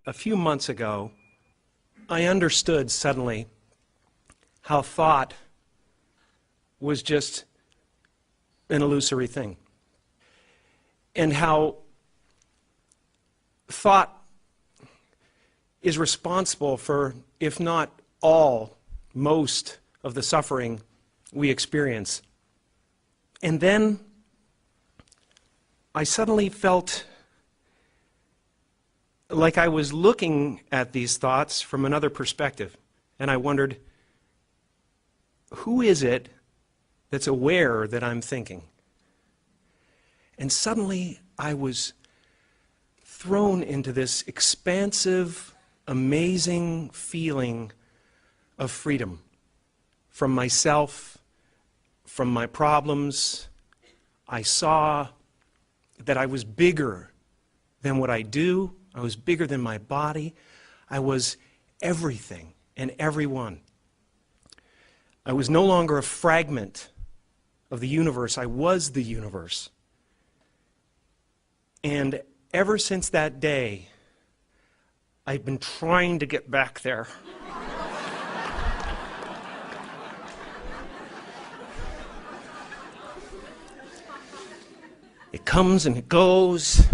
A few months ago, I understood suddenly how thought was just an illusory thing, and how thought is responsible for, if not all, most of the suffering we experience. And then I suddenly felt like I was looking at these thoughts from another perspective, and I wondered, who is it that's aware that I'm thinking? And suddenly I was thrown into this expansive, amazing feeling of freedom from myself, from my problems. I saw that I was bigger than what I do. I was bigger than my body. I was everything and everyone. I was no longer a fragment of the universe. I was the universe. And ever since that day, I've been trying to get back there. It comes and it goes.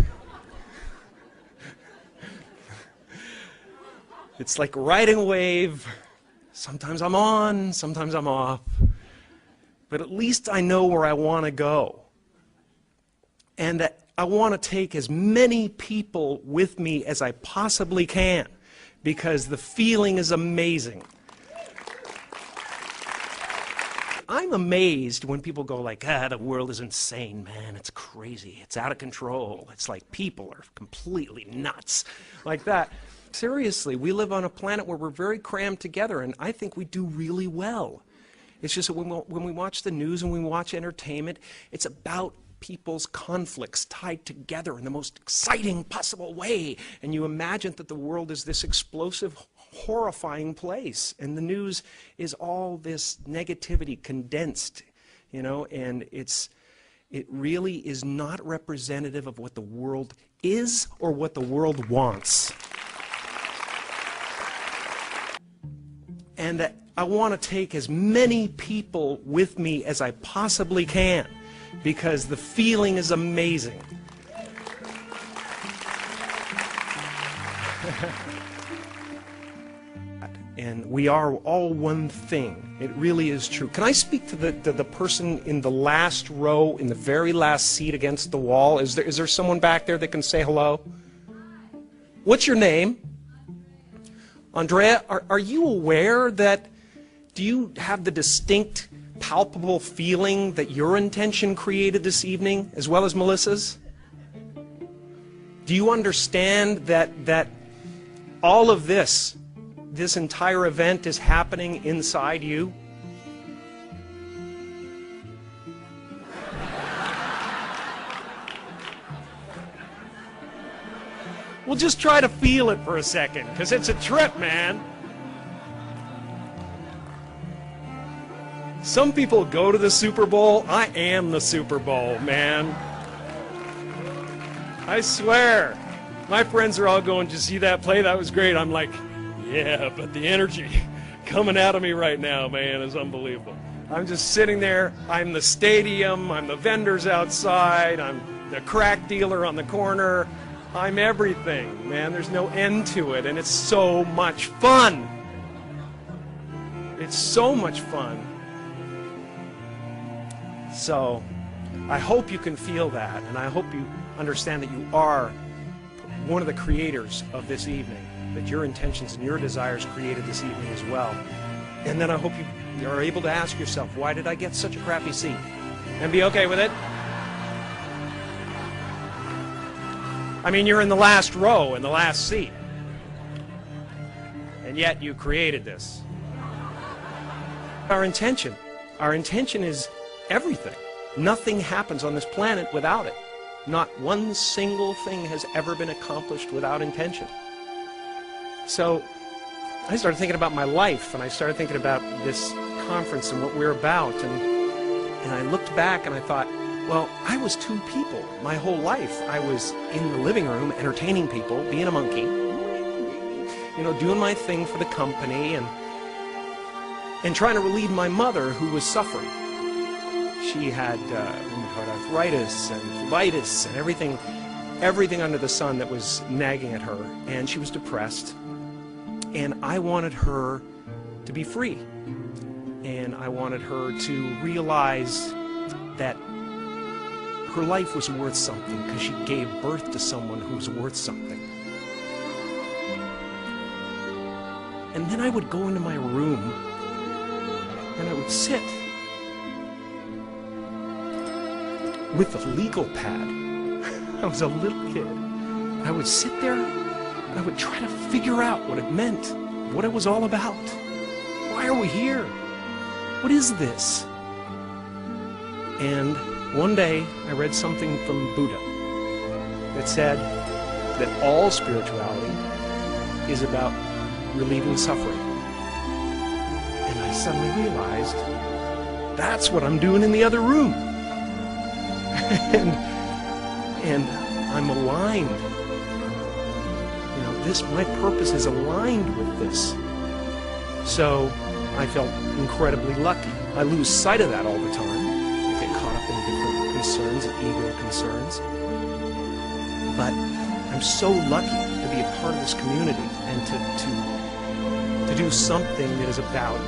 It's like riding a wave. Sometimes I'm on, sometimes I'm off. But at least I know where I want to go. And I want to take as many people with me as I possibly can, because the feeling is amazing. I'm amazed when people go like, the world is insane, man. It's crazy. It's out of control. It's like people are completely nuts. Like that. Seriously, we live on a planet where we're very crammed together, and I think we do really well. It's just that when we watch the news and we watch entertainment, it's about people's conflicts tied together in the most exciting possible way. And you imagine that the world is this explosive, horrifying place, and the news is all this negativity condensed, and it really is not representative of what the world is or what the world wants. And I want to take as many people with me as I possibly can, because the feeling is amazing. And we are all one thing. It really is true. Can I speak to the person in the last row, in the very last seat against the wall? Is there someone back there that can say hello? What's your name? Andrea, are you aware that, do you have the distinct, palpable feeling that your intention created this evening, as well as Melissa's? Do you understand that all of this entire event is happening inside you? Well, just try to feel it for a second, because it's a trip, man. Some people go to the Super Bowl. I am the Super Bowl, man. I swear. My friends are all going, "Did you see that play? That was great." I'm like, yeah, but the energy coming out of me right now, man, is unbelievable. I'm just sitting there. I'm the stadium. I'm the vendors outside. I'm the crack dealer on the corner. I'm everything, man. There's no end to it, and it's so much fun. It's so much fun. So, I hope you can feel that, and I hope you understand that you are one of the creators of this evening, that your intentions and your desires created this evening as well. And then I hope you are able to ask yourself, why did I get such a crappy seat? And be okay with it. I mean, you're in the last row, in the last seat. And yet you created this. Our intention is everything. Nothing happens on this planet without it. Not one single thing has ever been accomplished without intention. So I started thinking about my life, and I started thinking about this conference and what we're about, and I looked back and I thought, well, I was two people my whole life. I was in the living room entertaining people, being a monkey, doing my thing for the company and trying to relieve my mother who was suffering. She had rheumatoid arthritis and colitis and everything under the sun that was nagging at her, and she was depressed. And I wanted her to be free. And I wanted her to realize that her life was worth something because she gave birth to someone who was worth something. And then I would go into my room and I would sit with a legal pad. I was a little kid. I would sit there and I would try to figure out what it meant, what it was all about. Why are we here? What is this? And one day I read something from Buddha that said that all spirituality is about relieving suffering. And I suddenly realized that's what I'm doing in the other room. and I'm aligned. My purpose is aligned with this. So I felt incredibly lucky. I lose sight of that all the time. I get caught up in different concerns and ego concerns. But I'm so lucky to be a part of this community and to do something that is about